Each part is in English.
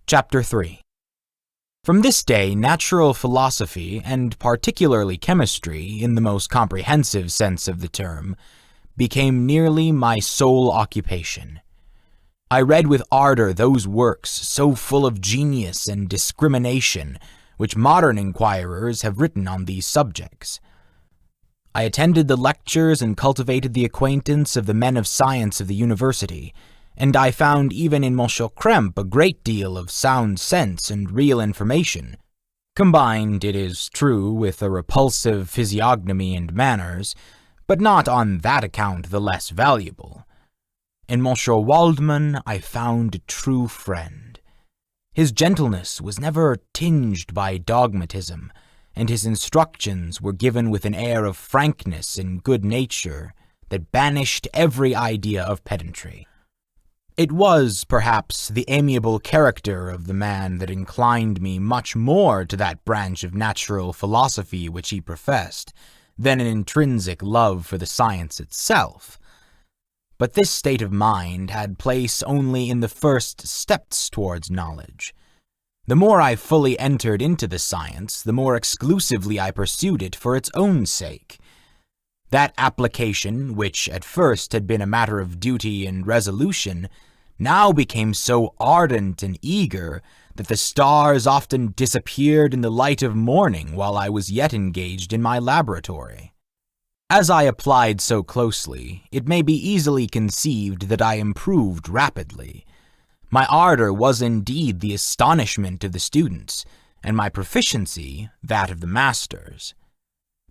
Chapter 3. From this day, natural philosophy, and particularly chemistry, in the most comprehensive sense of the term, became nearly my sole occupation. I read with ardor those works so full of genius and discrimination which modern inquirers have written on these subjects. I attended the lectures and cultivated the acquaintance of the men of science of the university, and I found even in Monsieur Krempe a great deal of sound sense and real information, combined, it is true, with a repulsive physiognomy and manners, but not on that account the less valuable. In Monsieur Waldman I found a true friend. His gentleness was never tinged by dogmatism, and his instructions were given with an air of frankness and good nature that banished every idea of pedantry. It was, perhaps, the amiable character of the man that inclined me much more to that branch of natural philosophy which he professed, than an intrinsic love for the science itself. But this state of mind had place only in the first steps towards knowledge. The more I fully entered into the science, the more exclusively I pursued it for its own sake. That application, which at first had been a matter of duty and resolution, now became so ardent and eager that the stars often disappeared in the light of morning while I was yet engaged in my laboratory. As I applied so closely, it may be easily conceived that I improved rapidly. My ardor was indeed the astonishment of the students, and my proficiency that of the masters.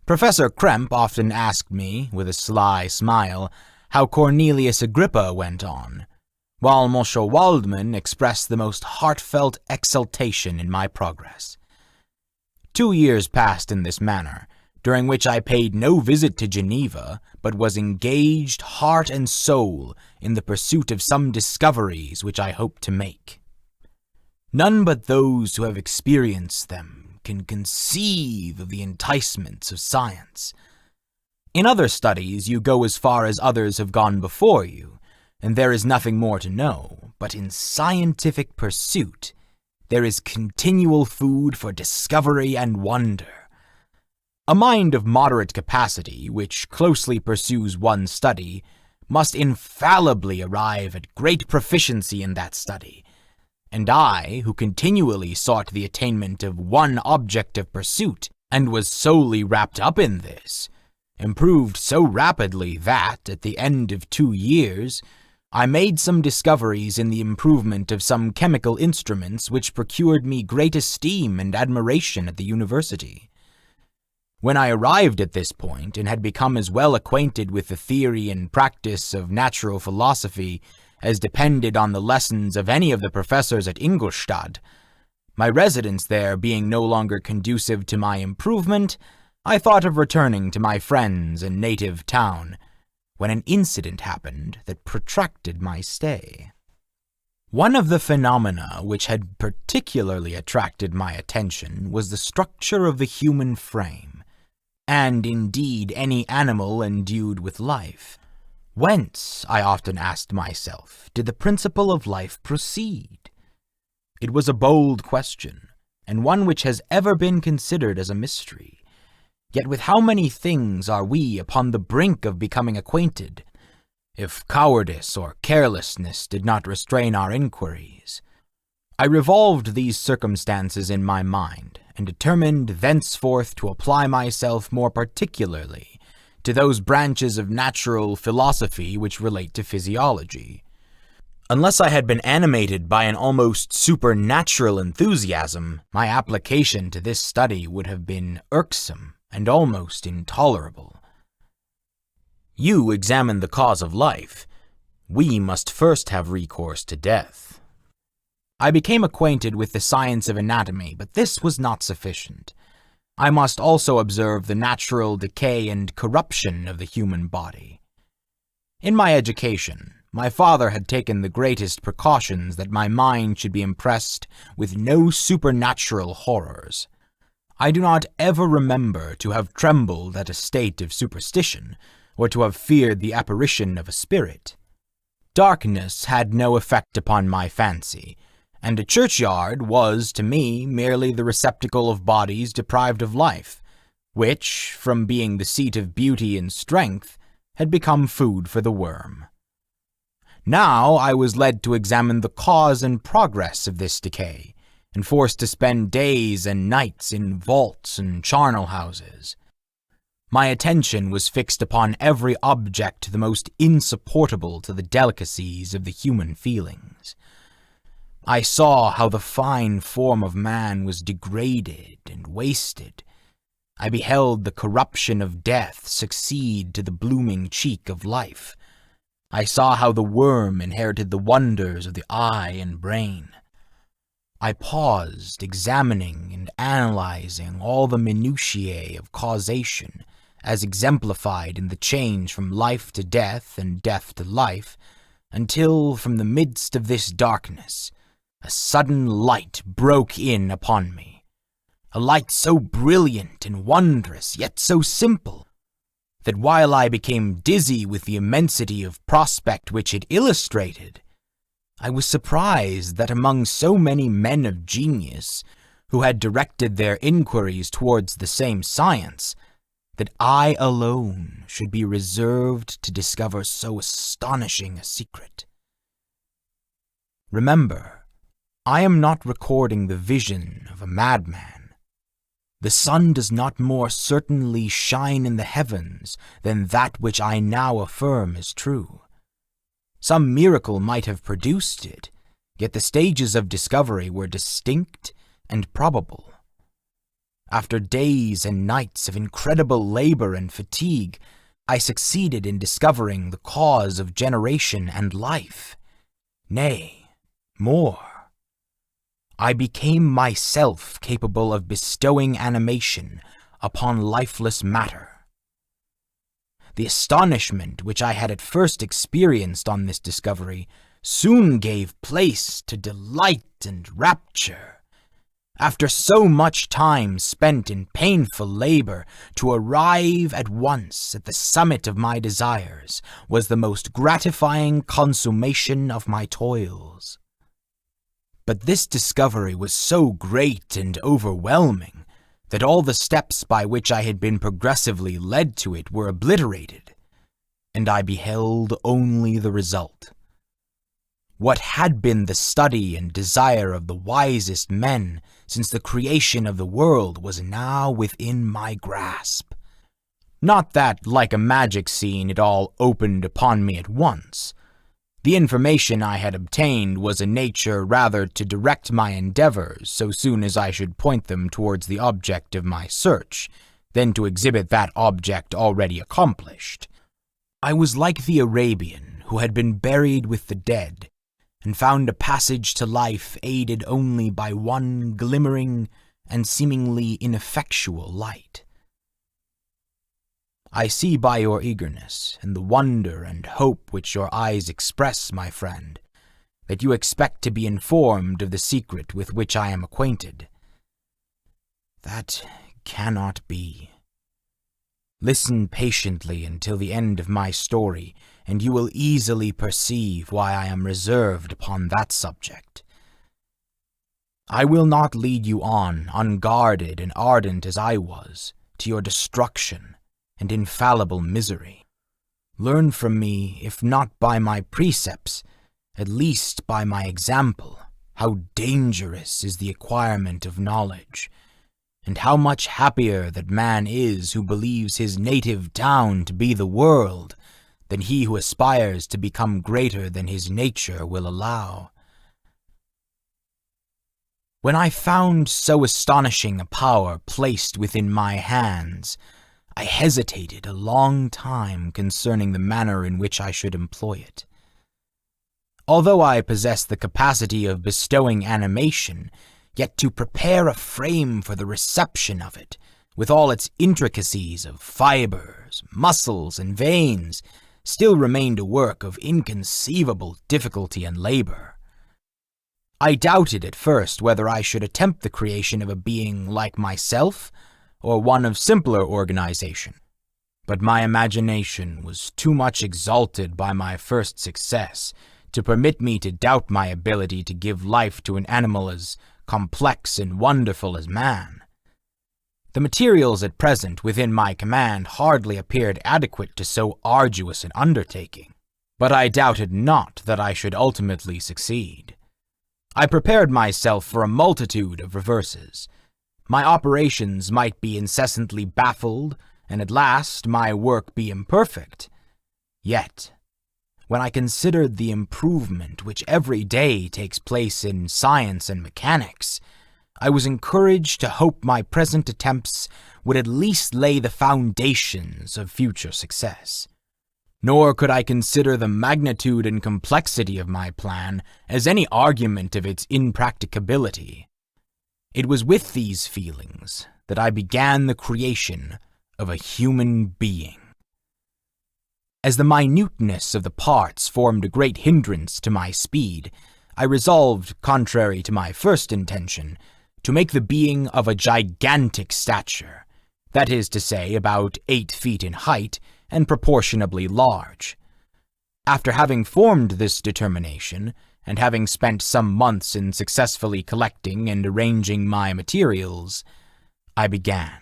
Professor Krempe often asked me, with a sly smile, how Cornelius Agrippa went on, while Monsieur Waldman expressed the most heartfelt exultation in my progress. 2 years passed in this manner, during which I paid no visit to Geneva, but was engaged heart and soul in the pursuit of some discoveries which I hoped to make. None but those who have experienced them can conceive of the enticements of science. In other studies you go as far as others have gone before you, and there is nothing more to know, but in scientific pursuit there is continual food for discovery and wonder. A mind of moderate capacity, which closely pursues one study, must infallibly arrive at great proficiency in that study, and I, who continually sought the attainment of one object of pursuit, and was solely wrapped up in this, improved so rapidly that, at the end of 2 years, I made some discoveries in the improvement of some chemical instruments which procured me great esteem and admiration at the university. When I arrived at this point, and had become as well acquainted with the theory and practice of natural philosophy as depended on the lessons of any of the professors at Ingolstadt, my residence there being no longer conducive to my improvement, I thought of returning to my friends and native town, when an incident happened that protracted my stay. One of the phenomena which had particularly attracted my attention was the structure of the human frame, and indeed any animal endued with life. Whence, I often asked myself, did the principle of life proceed? It was a bold question, and one which has ever been considered as a mystery. Yet with how many things are we upon the brink of becoming acquainted, if cowardice or carelessness did not restrain our inquiries? I revolved these circumstances in my mind, and determined thenceforth to apply myself more particularly to those branches of natural philosophy which relate to physiology. Unless I had been animated by an almost supernatural enthusiasm, my application to this study would have been irksome and almost intolerable. You examine the cause of life. We must first have recourse to death. I became acquainted with the science of anatomy, but this was not sufficient. I must also observe the natural decay and corruption of the human body. In my education, my father had taken the greatest precautions that my mind should be impressed with no supernatural horrors. I do not ever remember to have trembled at a state of superstition, or to have feared the apparition of a spirit. Darkness had no effect upon my fancy, and a churchyard was, to me, merely the receptacle of bodies deprived of life, which, from being the seat of beauty and strength, had become food for the worm. Now I was led to examine the cause and progress of this decay, and forced to spend days and nights in vaults and charnel houses. My attention was fixed upon every object the most insupportable to the delicacies of the human feelings. I saw how the fine form of man was degraded and wasted. I beheld the corruption of death succeed to the blooming cheek of life. I saw how the worm inherited the wonders of the eye and brain. I paused, examining and analyzing all the minutiae of causation, as exemplified in the change from life to death and death to life, until from the midst of this darkness, a sudden light broke in upon me. A light so brilliant and wondrous, yet so simple, that while I became dizzy with the immensity of prospect which it illustrated, I was surprised that among so many men of genius, who had directed their inquiries towards the same science, that I alone should be reserved to discover so astonishing a secret. Remember, I am not recording the vision of a madman. The sun does not more certainly shine in the heavens than that which I now affirm is true. Some miracle might have produced it, yet the stages of discovery were distinct and probable. After days and nights of incredible labor and fatigue, I succeeded in discovering the cause of generation and life. Nay, more. I became myself capable of bestowing animation upon lifeless matter. The astonishment which I had at first experienced on this discovery soon gave place to delight and rapture. After so much time spent in painful labor, to arrive at once at the summit of my desires was the most gratifying consummation of my toils. But this discovery was so great and overwhelming that all the steps by which I had been progressively led to it were obliterated, and I beheld only the result. What had been the study and desire of the wisest men since the creation of the world was now within my grasp. Not that, like a magic scene, it all opened upon me at once. The information I had obtained was a nature rather to direct my endeavors so soon as I should point them towards the object of my search, than to exhibit that object already accomplished. I was like the Arabian who had been buried with the dead, and found a passage to life aided only by one glimmering and seemingly ineffectual light. I see by your eagerness, and the wonder and hope which your eyes express, my friend, that you expect to be informed of the secret with which I am acquainted. That cannot be. Listen patiently until the end of my story, and you will easily perceive why I am reserved upon that subject. I will not lead you on, unguarded and ardent as I was, to your destruction and infallible misery. Learn from me, if not by my precepts, at least by my example, how dangerous is the acquirement of knowledge, and how much happier that man is who believes his native town to be the world, than he who aspires to become greater than his nature will allow. When I found so astonishing a power placed within my hands, I hesitated a long time concerning the manner in which I should employ it. Although I possess the capacity of bestowing animation, yet to prepare a frame for the reception of it, with all its intricacies of fibers, muscles, and veins, still remained a work of inconceivable difficulty and labor. I doubted at first whether I should attempt the creation of a being like myself, or one of simpler organization, but my imagination was too much exalted by my first success to permit me to doubt my ability to give life to an animal as complex and wonderful as man. The materials at present within my command hardly appeared adequate to so arduous an undertaking, but I doubted not that I should ultimately succeed. I prepared myself for a multitude of reverses. My operations might be incessantly baffled, and at last my work be imperfect. Yet, when I considered the improvement which every day takes place in science and mechanics, I was encouraged to hope my present attempts would at least lay the foundations of future success. Nor could I consider the magnitude and complexity of my plan as any argument of its impracticability. It was with these feelings that I began the creation of a human being. As the minuteness of the parts formed a great hindrance to my speed, I resolved, contrary to my first intention, to make the being of a gigantic stature, that is to say, about 8 feet in height and proportionably large. After having formed this determination, and having spent some months in successfully collecting and arranging my materials, I began.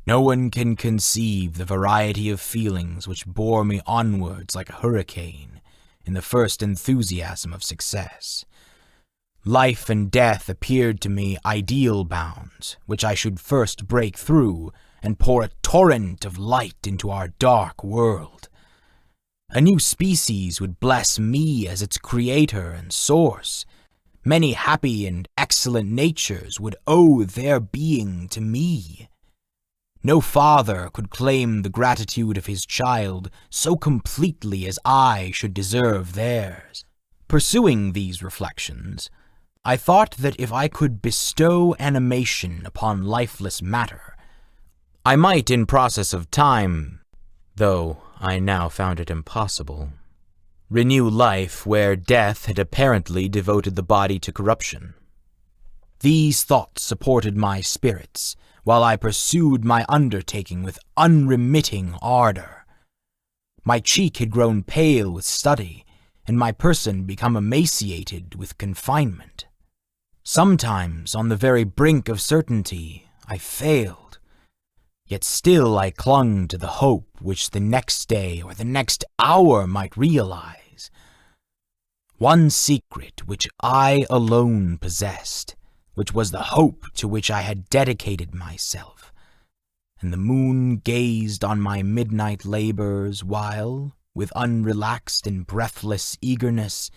No one can conceive the variety of feelings which bore me onwards like a hurricane in the first enthusiasm of success. Life and death appeared to me ideal bounds, which I should first break through and pour a torrent of light into our dark world. A new species would bless me as its creator and source. Many happy and excellent natures would owe their being to me. No father could claim the gratitude of his child so completely as I should deserve theirs. Pursuing these reflections, I thought that if I could bestow animation upon lifeless matter, I might in process of time, though I now found it impossible, renew life where death had apparently devoted the body to corruption. These thoughts supported my spirits, while I pursued my undertaking with unremitting ardor. My cheek had grown pale with study, and my person become emaciated with confinement. Sometimes, on the very brink of certainty, I failed, yet still I clung to the hope which the next day or the next hour might realize. One secret which I alone possessed, which was the hope to which I had dedicated myself, and the moon gazed on my midnight labors while, with unrelaxed and breathless eagerness,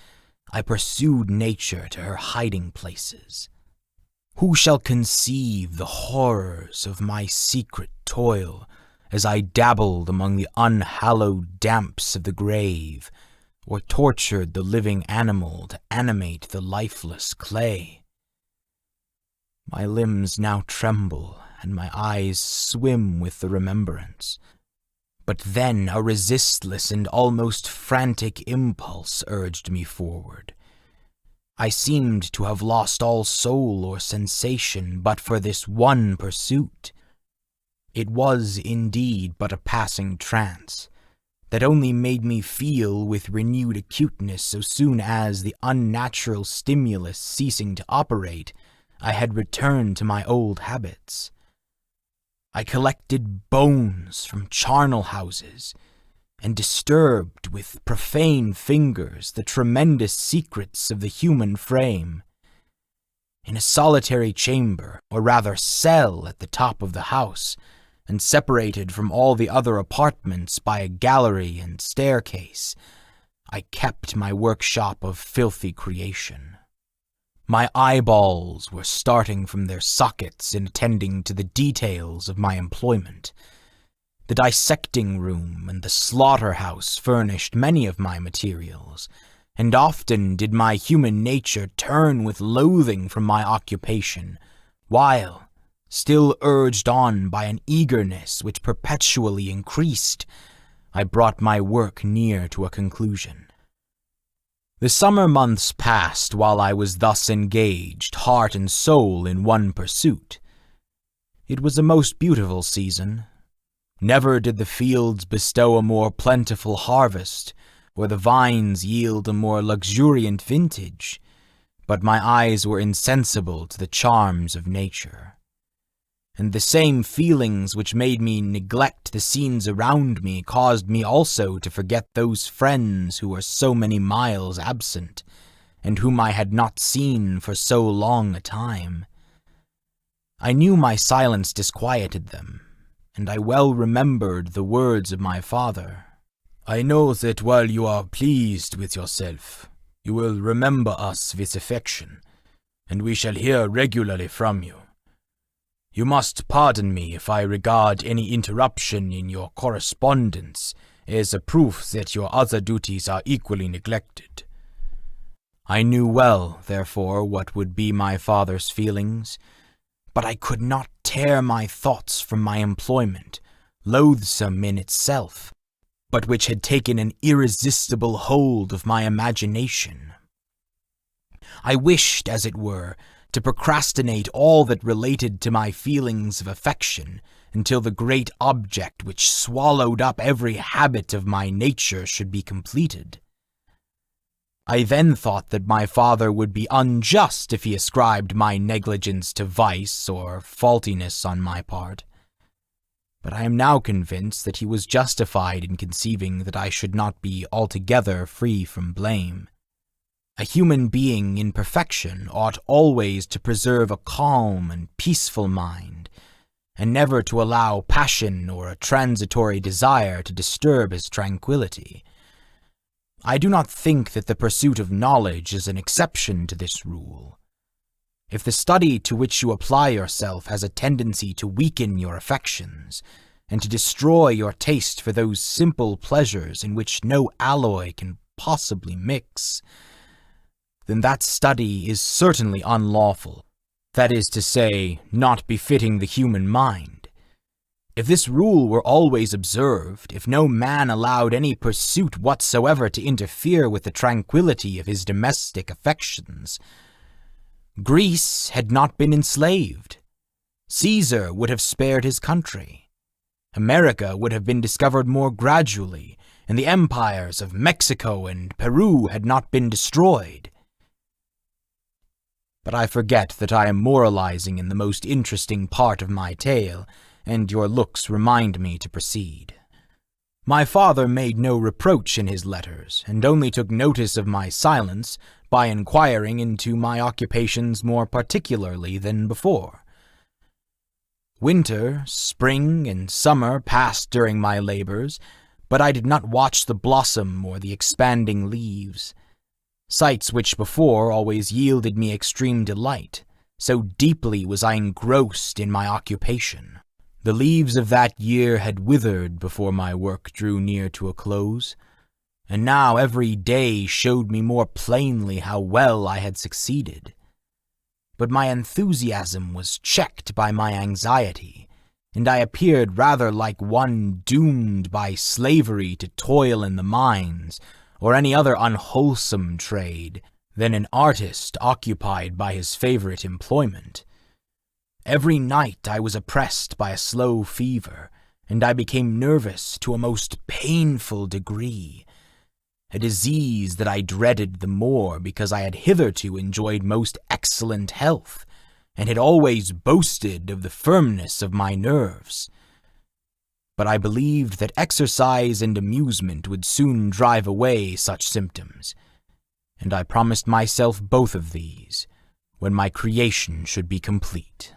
I pursued nature to her hiding places. Who shall conceive the horrors of my secret toil as I dabbled among the unhallowed damps of the grave, or tortured the living animal to animate the lifeless clay? My limbs now tremble, and my eyes swim with the remembrance. But then a resistless and almost frantic impulse urged me forward. I seemed to have lost all soul or sensation but for this one pursuit. It was indeed but a passing trance, that only made me feel with renewed acuteness so soon as, the unnatural stimulus ceasing to operate, I had returned to my old habits. I collected bones from charnel houses, and disturbed with profane fingers the tremendous secrets of the human frame. In a solitary chamber, or rather cell at the top of the house, and separated from all the other apartments by a gallery and staircase, I kept my workshop of filthy creation. My eyeballs were starting from their sockets in attending to the details of my employment. The dissecting room and the slaughterhouse furnished many of my materials, and often did my human nature turn with loathing from my occupation, while, still urged on by an eagerness which perpetually increased, I brought my work near to a conclusion. The summer months passed while I was thus engaged, heart and soul, in one pursuit. It was a most beautiful season. Never did the fields bestow a more plentiful harvest, or the vines yield a more luxuriant vintage, but my eyes were insensible to the charms of nature. And the same feelings which made me neglect the scenes around me caused me also to forget those friends who were so many miles absent, and whom I had not seen for so long a time. I knew my silence disquieted them, and I well remembered the words of my father. "I know that while you are pleased with yourself, you will remember us with affection, and we shall hear regularly from you. You must pardon me if I regard any interruption in your correspondence as a proof that your other duties are equally neglected." I knew well, therefore, what would be my father's feelings, but I could not tear my thoughts from my employment, loathsome in itself, but which had taken an irresistible hold of my imagination. I wished, as it were, to procrastinate all that related to my feelings of affection until the great object which swallowed up every habit of my nature should be completed. I then thought that my father would be unjust if he ascribed my negligence to vice or faultiness on my part, but I am now convinced that he was justified in conceiving that I should not be altogether free from blame. A human being in perfection ought always to preserve a calm and peaceful mind, and never to allow passion or a transitory desire to disturb his tranquillity. I do not think that the pursuit of knowledge is an exception to this rule. If the study to which you apply yourself has a tendency to weaken your affections, and to destroy your taste for those simple pleasures in which no alloy can possibly mix, then that study is certainly unlawful, that is to say, not befitting the human mind. If this rule were always observed, if no man allowed any pursuit whatsoever to interfere with the tranquillity of his domestic affections, Greece had not been enslaved. Caesar would have spared his country. America would have been discovered more gradually, and the empires of Mexico and Peru had not been destroyed. But I forget that I am moralizing in the most interesting part of my tale, and your looks remind me to proceed. My father made no reproach in his letters, and only took notice of my silence by inquiring into my occupations more particularly than before. Winter, spring, and summer passed during my labors, but I did not watch the blossom or the expanding leaves. Sights which before always yielded me extreme delight, so deeply was I engrossed in my occupation. The leaves of that year had withered before my work drew near to a close, and now every day showed me more plainly how well I had succeeded. But my enthusiasm was checked by my anxiety, and I appeared rather like one doomed by slavery to toil in the mines, or any other unwholesome trade, than an artist occupied by his favorite employment. Every night I was oppressed by a slow fever, and I became nervous to a most painful degree, a disease that I dreaded the more because I had hitherto enjoyed most excellent health, and had always boasted of the firmness of my nerves. But I believed that exercise and amusement would soon drive away such symptoms, and I promised myself both of these when my creation should be complete.